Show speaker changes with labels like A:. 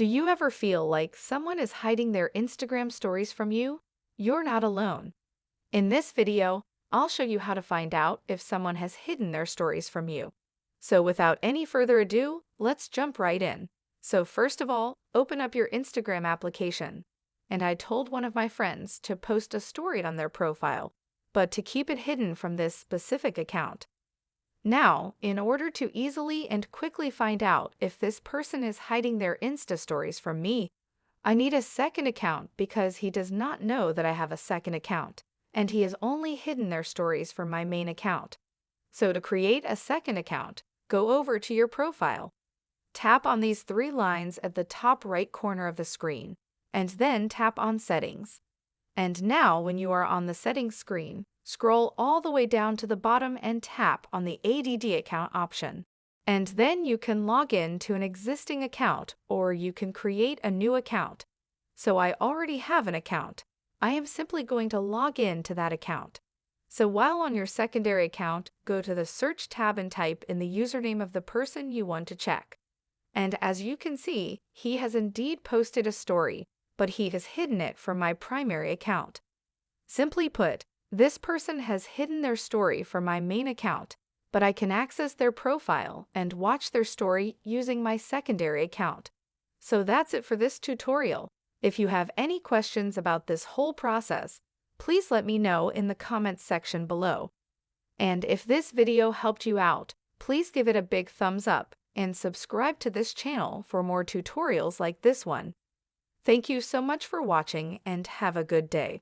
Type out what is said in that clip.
A: Do you ever feel like someone is hiding their Instagram stories from you? You're not alone. In this video, I'll show you how to find out if someone has hidden their stories from you. So without any further ado, let's jump right in. So first of all, open up your Instagram application. And I told one of my friends to post a story on their profile, but to keep it hidden from this specific account. Now, in order to easily and quickly find out if this person is hiding their Insta stories from me, I need a second account because he does not know that I have a second account, and he has only hidden their stories from my main account. So to create a second account, go over to your profile. Tap on these three lines at the top right corner of the screen, and then tap on Settings. And now, when you are on the Settings screen, scroll all the way down to the bottom and tap on the ADD account option. And then you can log in to an existing account or you can create a new account. So I already have an account. I am simply going to log in to that account. So while on your secondary account, go to the Search tab and type in the username of the person you want to check. And as you can see, he has indeed posted a story, but he has hidden it from my primary account. Simply put, this person has hidden their story from my main account, but I can access their profile and watch their story using my secondary account. So that's it for this tutorial. If you have any questions about this whole process, please let me know in the comments section below. And if this video helped you out, please give it a big thumbs up and subscribe to this channel for more tutorials like this one. Thank you so much for watching and have a good day.